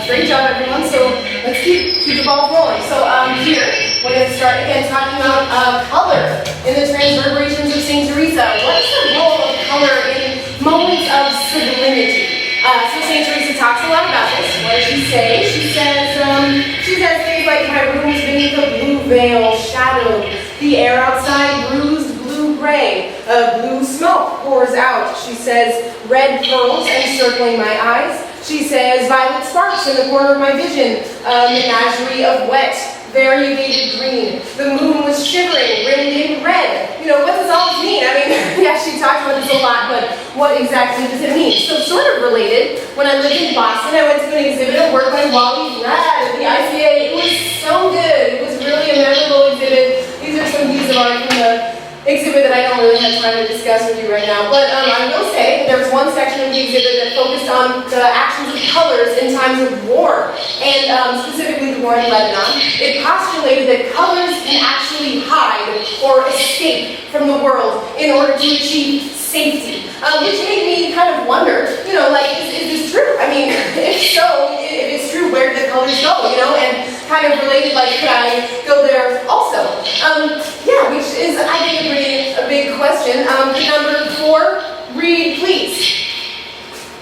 Great job, everyone. So let's keep the ball rolling. So here, we're going to start again talking about color in the Transverberations of St. Teresa. What is the role of color in moments of sublimity? So St. Teresa talks a lot about this. What does she say? She says things like, my room is beneath a blue veil, shadowed. The air outside bruised blue-gray. Blue smoke pours out. She says, red pearls encircling my eyes. She says, violet sparks in the corner of my vision. A menagerie of wet, variegated green. The moon was shivering, rimmed in red. You know, what does all this mean? I mean, yeah, she talks about this a lot, but what exactly does it mean? So sort of related, when I lived in Boston, I went to an exhibit of work by Wally Brad at the ICA. It was so good. It was really a memorable exhibit. These are some views of art from the exhibit that I don't really have time to discuss with you right now, but I will say there was one section of the exhibit that focused on the actions of colors in times of war, and specifically the war in Lebanon. It postulated that colors can actually hide or escape from the world in order to achieve safety, which made me kind of wonder, you know, like, is this true? I mean, if so, if it's true, where do the colors go, you know, and kind of related, like, could I go there also? Yeah, which is, I think, a big question. Number 4, read, please.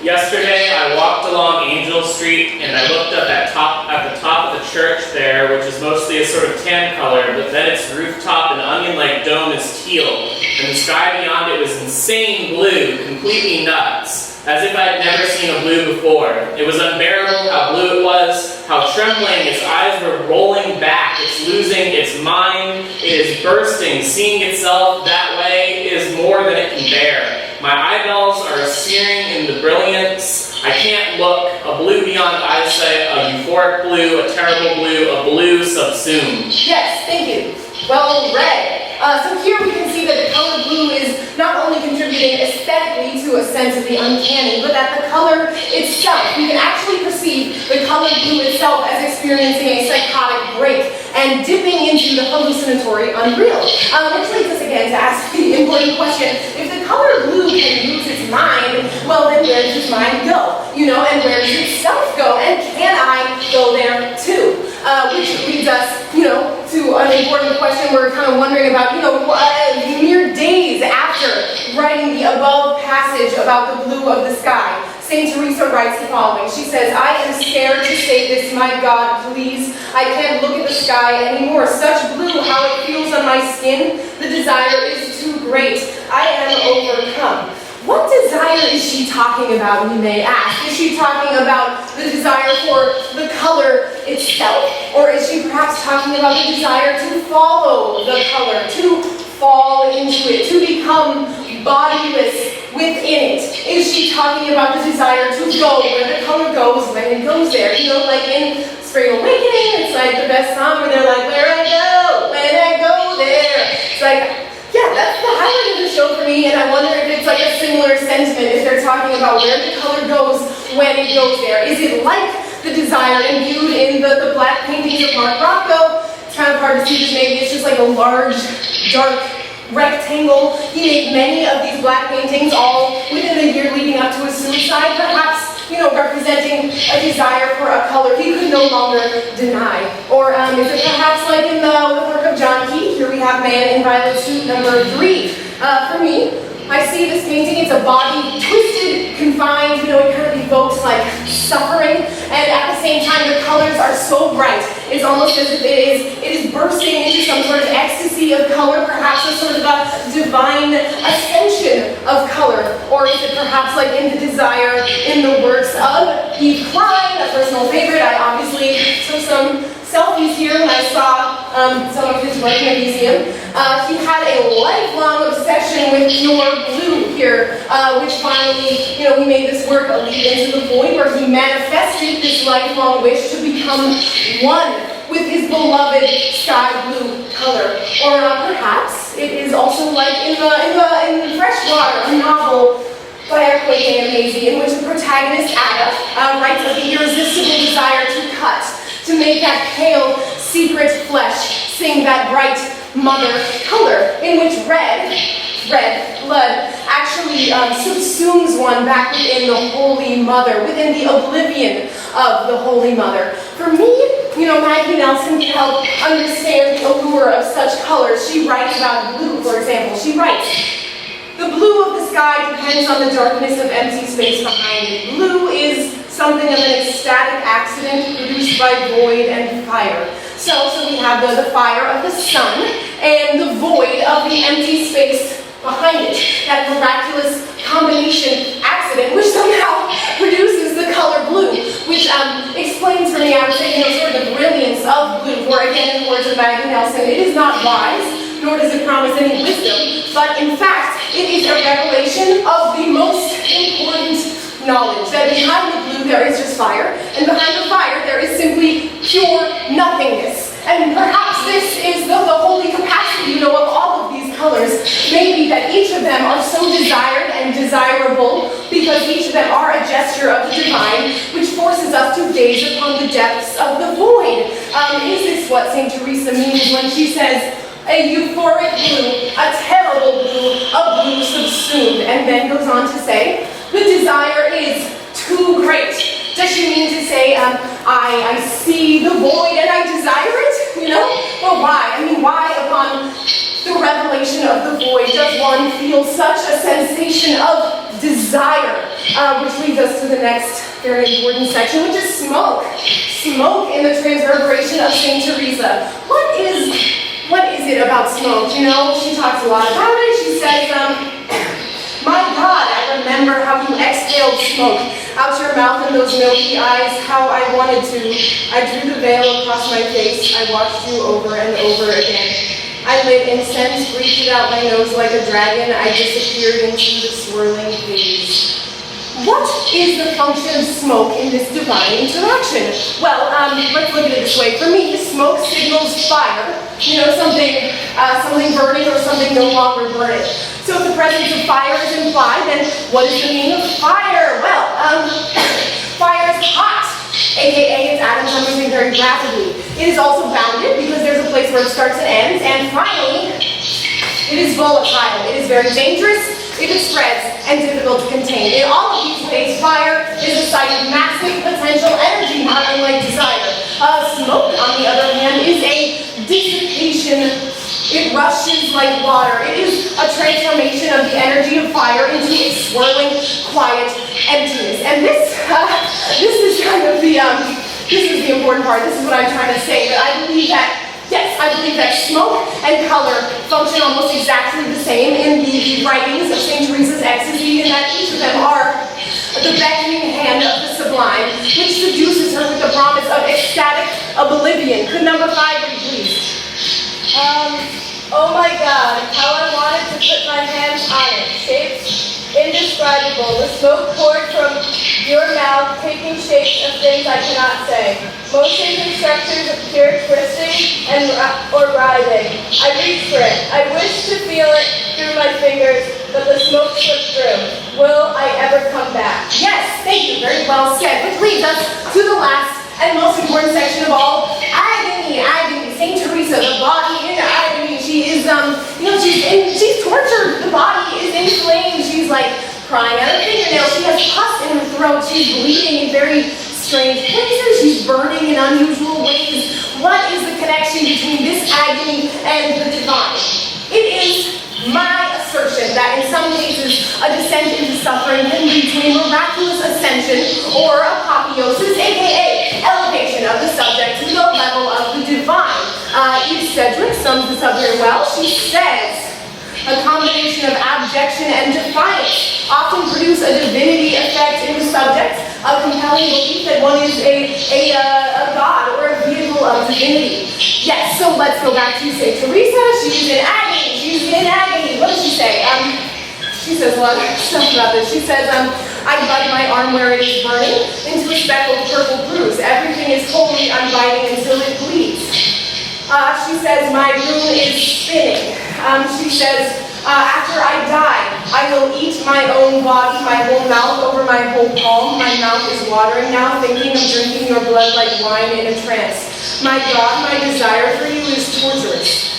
Yesterday, I walked along Angel Street and I looked up at the top of the church there, which is mostly a sort of tan color, but then its rooftop and onion-like dome is teal, and the sky beyond it was insane blue, completely nuts, as if I had never seen a blue before. It was unbearable how blue it was, how trembling, its eyes were rolling back, it's losing its mind, it is bursting, seeing itself that way is more than it can bear. My eyeballs are searing in the brilliance. I can't look. A blue beyond eyesight, a euphoric blue, a terrible blue, a blue subsumed. Yes, thank you. Well read. So here we can see that the color blue is not only contributing aesthetically to a sense of the uncanny, but that the color itself, we can actually perceive the color blue itself as experiencing a psychotic break and dipping into the hallucinatory unreal. Which leads us again to ask the important question, if the color blue can lose its mind, well then where does its mind go? You know, and where does itself go? And can I go there too? Which leads us, you know, to an important question we're kind of wondering about, you know, mere days after writing the above passage about the blue of the sky. St. Teresa writes the following. She says, I am scared to say this, my God, please. I can't look at the sky anymore. Such blue, how it feels on my skin. The desire is too great. I am overcome. What desire is she talking about, you may ask? Is she talking about the desire for the color itself? Or is she perhaps talking about the desire to follow the color, to fall into it, to become bodiless within it? Is she talking about the desire to go where the color goes when it goes there? You know, like in Spring Awakening, it's like the best song where they're like, where I go, when I go there. It's like, yeah, that's the highlight of the show for me, and I wonder if it's like a similar sentiment if they're talking about where the color goes when it goes there. Is it like the desire imbued in the black paintings of Mark Rothko? It's kind of hard to see this, maybe it's just like a large, dark rectangle. He made many of these black paintings all within the year leading up to his suicide, perhaps, you know, representing a desire for a color he could no longer deny. Or is it perhaps like in the work of John Keith? Here we have Man in Violet Suit number 3. For me, I see this painting, it's a body twisted, confined, you know, it kind of evokes like suffering, and at the same time the colors are so bright. It's almost as if it is bursting into some sort of ecstasy of color, perhaps a sort of a divine ascension of color. Or is it perhaps like in the desire in the works of Yves Klein, a personal favorite? I obviously took some selfies here when I saw some of his work in a museum. He had a lifelong obsession with pure blue here, which finally, you know, he made this work a leap into the void where he manifested this lifelong wish to become one with his beloved sky blue color. Or perhaps it is also like in Freshwater, a novel by Arquette and Maisie, in which the protagonist Ada writes of the irresistible desire to cut, to make that pale, secret flesh sing that bright mother color, in which red red blood actually subsumes one back within the Holy Mother, within the oblivion of the Holy Mother. For me, Maggie Nelson can help understand the allure of such colors. She writes about blue, for example. She writes, "The blue of the sky depends on the darkness of empty space behind it. Blue is something of an ecstatic accident produced by void and fire." So we have the fire of the sun and the void of the empty space behind it. That miraculous combination accident which somehow produces the color blue, which explains for me, I would say, sort of the brilliance of blue. For again, in the words of Maggie Nelson, it is not wise, nor does it promise any wisdom, but in fact, it is a revelation of the most important knowledge, that behind the blue there is just fire, and behind the fire there is simply pure nothingness. And perhaps this is the holy capacity, of all of these colors. Maybe that each of them are so desired and desirable because each of them are a gesture of the divine, which forces us to gaze upon the depths of the void. Is this what St. Teresa means when she says, "A euphoric blue, a terrible blue, a blue subsumed," and then goes on to say, "The desire is too great"? Does she mean to say, I see the void and I desire it? Well, why? Why upon the revelation of the void does one feel such a sensation of desire? Which leads us to the next very important section, which is smoke. Smoke in the Transverberation of St. Teresa. What is it about smoke? She talks a lot about it. She says, "My God, I remember how you exhaled smoke out your mouth and those milky eyes, how I wanted to. I drew the veil across my face, I watched you over and over again. I lit incense, breathed out my nose like a dragon, I disappeared into the swirling haze." What is the function of smoke in this divine interaction? Well, let's look at it this way. For me, smoke signals fire. Something burning or something no longer burning. So if the presence of fire is implied, then what is the meaning of fire? Well, fire is hot, aka its atoms are moving very rapidly. It is also bounded because there's a place where it starts and ends. And finally, it is volatile. It is very dangerous if it spreads and difficult to contain. In all of these ways, fire is a site of massive potential energy, not unlike desire. Smoke, on the other hand, is a dissipation. It rushes like water. It is a transformation of the energy of fire into a swirling, quiet emptiness. And this is kind of this is the important part. This is what I'm trying to say. That I believe that smoke and color function almost exactly the same in the writings of St. Teresa's ecstasy, in that each of them are the beckoning hand of the sublime, which seduces her with the promise of ecstatic oblivion. Could number 5 read, please? Oh my God, how I wanted to put my hands on it. Shapes indescribable. The smoke poured from your mouth, taking shapes of things I cannot say. Motions and structures appear twisting or writhing. I reached for it. I wished to feel it through my fingers, but the smoke slipped through. Will I ever come back? Yes, thank you. Very well said. Which leads us to the last and most important section of all, agony. St. Teresa, the body in agony. She is, she's tortured. The body is inflamed. She's like crying out her fingernails. She has pus in her throat. She's bleeding in very strange places. She's burning in unusual ways. What is the connection between this agony and the divine? It is my assertion that in some cases a descent into suffering can lead to a miraculous ascension or apotheosis, aka elevation of the subject to the level of the divine. Eve Sedgwick sums this up very well. She says, a combination of abjection and defiance often produce a divinity effect in the subject, a compelling belief that one is a god or a vehicle of divinity. Yes, so let's go back to St. Teresa. She's in agony. She's in agony. What does she say? She says a lot of stuff about this. She says, I bite my arm where it is burning into a speckled purple bruise. Everything is wholly unbiting until it bleeds. She says, my room is spinning. She says, after I die, I will eat my own body, my whole mouth over my whole palm. My mouth is watering now, thinking of drinking your blood like wine in a trance. My God, my desire for you is torturous.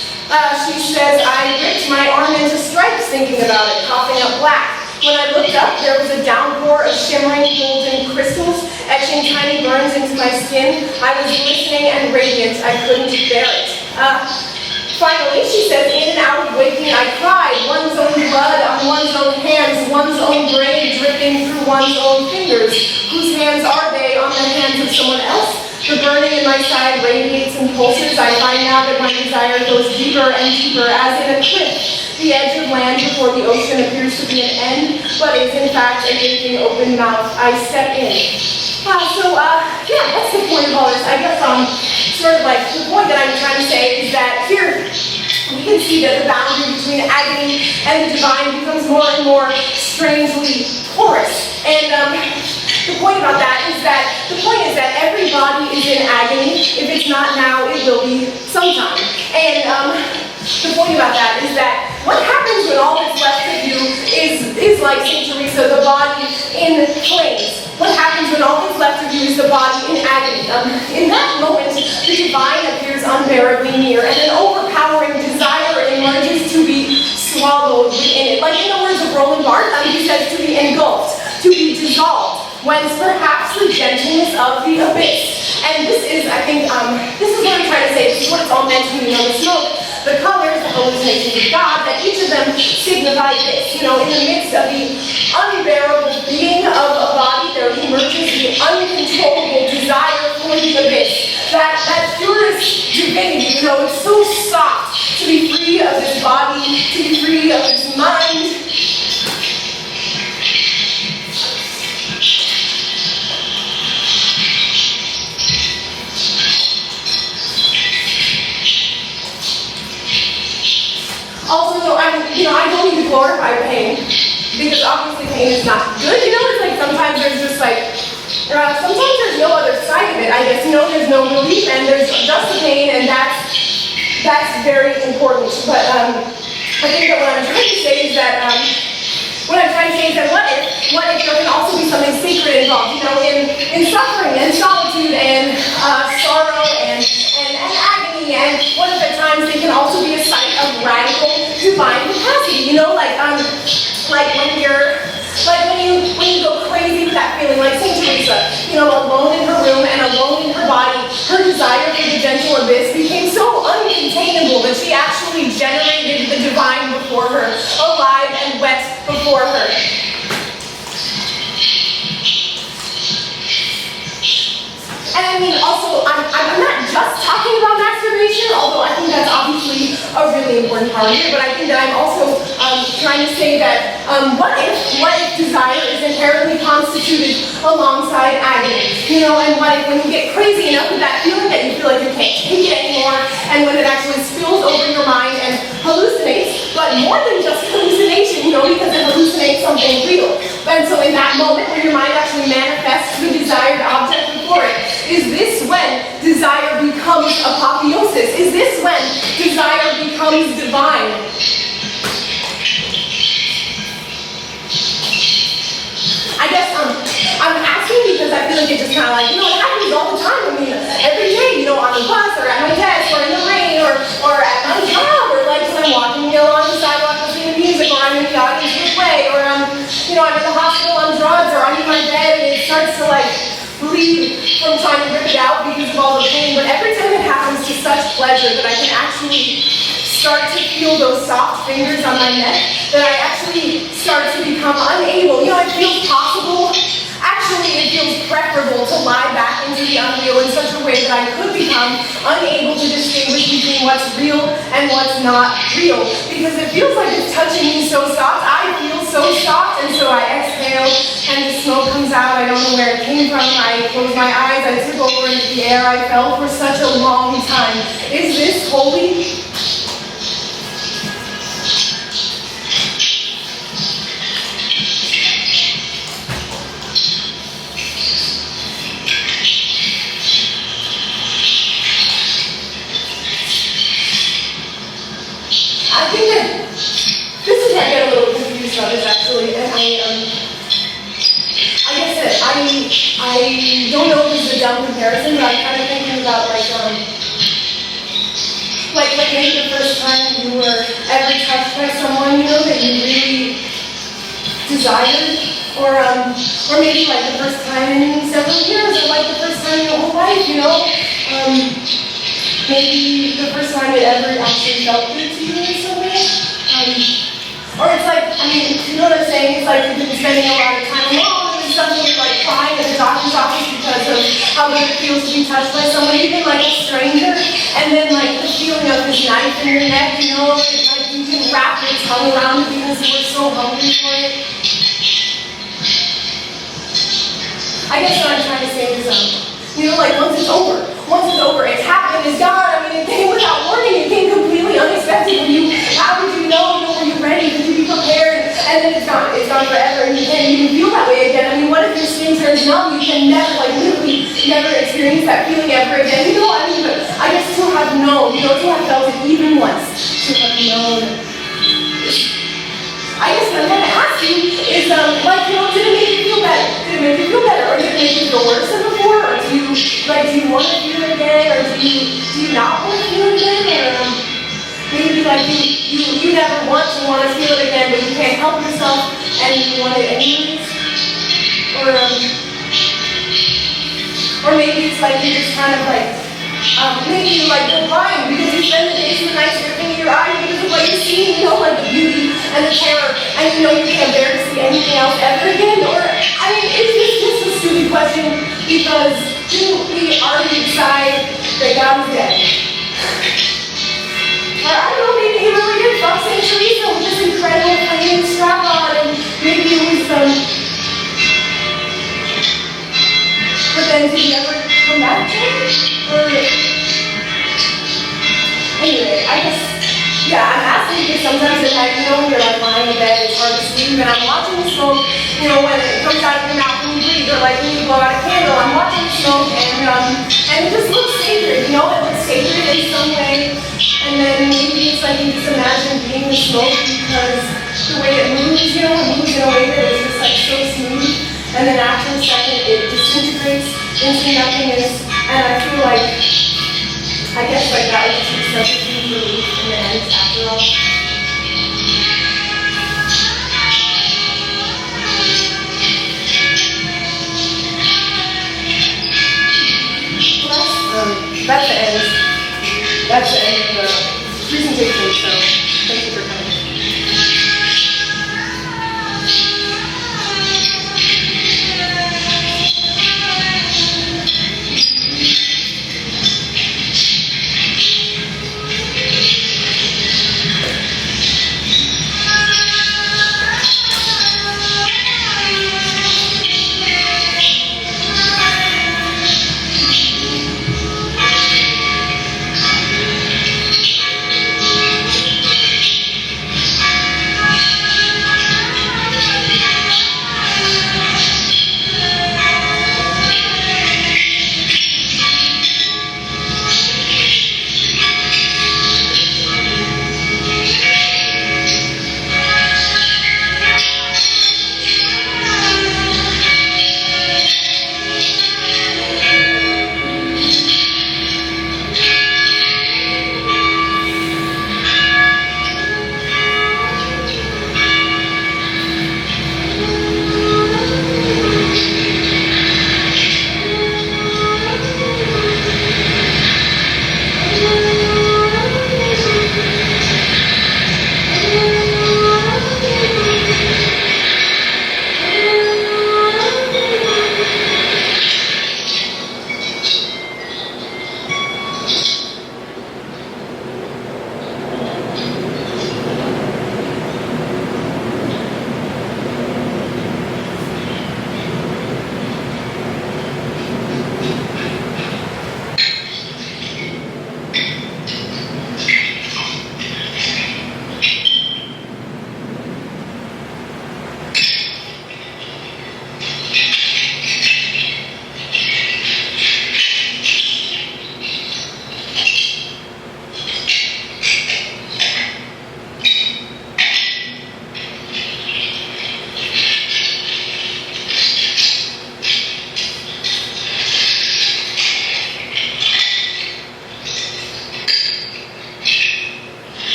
She says, I ripped my arm into stripes thinking about it, coughing up black. When I looked up, there was a downpour of shimmering golden crystals, etching tiny burns into my skin. I was glistening and radiant. I couldn't bear it. Finally, she says, in and out of waking, I cried. One's own blood on one's own hands, one's own brain dripping through one's own fingers. Whose hands are they on the hands of someone else? The burning in my side radiates and pulses. I find now that my desire goes deeper and deeper, as in a cliff. The edge of land before the ocean appears to be an end, but is in fact a gaping open mouth. I step in. Yeah, that's the point of all this. I guess sort of like the point that I'm trying to say is that here we can see that the boundary between agony and the divine becomes more and more strangely porous. And the point about that is that every body is in agony. If it's not now, it will be sometime. And the point about that is that what happens when all that's left of you is like St. Teresa, the body in flames. What happens when all that's left of you is the body in agony? In that moment, the divine appears unbearably near, and an overpowering desire emerges to be swallowed within it. Like in the words of Roland Barthes, he says to be engulfed, to be dissolved, whence perhaps the gentleness of the abyss. And this is, I think, this is what I'm trying to say. This is what it's all meant to mean. The smoke, the colors, the hallucinations of God, that each of them signify this. In the midst of the unbearable being of a body, there emerges the uncontrollable desire for the abyss. That purest divinity, it's so soft to be free of this body, to be free of this mind. Also, though, I don't need to glorify pain, because obviously pain is not good. It's like sometimes there's just like, sometimes there's no other side of it, I guess. There's no relief, and there's just the pain, and that's very important. But I think that what I'm trying to say is that, what if there can also be something sacred involved, in suffering and solitude and sorrow and agony, and what if at times they can also be a site of radical divine capacity, when you go crazy with that feeling, like St. Teresa, alone in her room and alone in her body, her desire for the gentle abyss became so uncontainable that she actually generated the divine before her, alive and wet before her. And also, I'm not just talking about masturbation, although I think that's obviously a really important part of it, but I think that I'm also trying to say that what if desire is inherently constituted alongside agony? And what if when you get crazy enough with that feeling that you feel like you can't take it anymore, and when it actually spills over your mind and hallucinates, but more than just hallucination, because it hallucinates something real. And so in that moment when your mind actually manifests the desired object before it, is this when desire becomes apotheosis? Is this when desire becomes divine? I guess I'm asking because I feel like it just kind of like, it happens all the time. Every day, on the bus or at my desk or in the rain or at my job or like when I'm walking along the sidewalk listening to music or I'm in the audience with play or I'm in the hospital on drugs or I'm in my bed and it starts to like bleed from trying to rip it out because of all the pain. But every time it happens to such pleasure that I can actually start to feel those soft fingers on my neck, that I actually start to become unable. It feels possible. Actually, it feels preferable to lie back into the unreal in such a way that I could become unable to distinguish between what's real and what's not real. Because it feels like it's touching me so soft. I feel so soft, and so I exhale, and the smoke comes out. I don't know where it came from. I close my eyes. I tip over into the air I felt for such a long time. Is this holy? I think that this is where I get a little confused on this actually, and I guess that I don't know if this is a dumb comparison, but I'm kind of thinking about Like maybe the first time you were ever touched by someone, you know, that you really desired, or maybe like the first time in several years, or like the first time in your whole life, you know. Maybe the first time it ever actually felt good to you in some way. Or it's like, I mean, you know what I'm saying? It's like you've been spending a lot of time alone and suddenly you're like crying at the doctor's office because of how good it feels to be touched by someone, even like a stranger. And then like the feeling of this knife in your neck, you know, it's like you can wrap your tongue around it because you were so hungry for it. I guess what I'm trying to say is, you know, like once it's over, it's happened, it's gone. I mean, it came without warning, it came completely unexpectedly. How did you know? Were you ready? Did you be prepared? And then it's gone forever, and you can't even feel that way again. I mean, what if your skin turns numb? You can never, like literally, never experience that feeling ever again. You know, I mean, but I guess to have known, you know, to have felt it even once, to have known. I guess what I'm going to ask you is, like, you know, did it make you feel better? Did it make you feel better? Or did it make you feel worse than before? Or do you want to feel it again? Or do you not want to feel it again? Or maybe, like, you never want to feel it again, but you can't help yourself and you want it anyways? Or maybe it's like you just kind of, like, maybe you like go blind because you spend the days and the nights ripping your eyes because of what you're seeing, you know, like the beauty and the terror, and you know you can't bear to see anything else ever again. Or, I mean, is this just a stupid question because didn't we already decide that God is dead? Or I don't know, maybe he really is from St. Teresa with this incredible flaming strap on, and maybe it was but then did he ever come back to it? Or anyway, I guess, yeah, I'm asking because sometimes at night, you know, when you're like lying in bed, it's hard to sleep, and I'm watching the smoke, you know, when it comes out of your mouth when you breathe, or like when you blow out a candle, I'm watching the smoke, and it just looks sacred, you know, it looks sacred in some way, and then maybe it's like you just imagine being the smoke because the way it moves, you know, it moves in a way that is just like so smooth, and then after a second, it disintegrates into nothingness, and I feel like, I guess like that would just be such a huge relief in the end after all. Well, that's the end. That's the end of the presentation, so.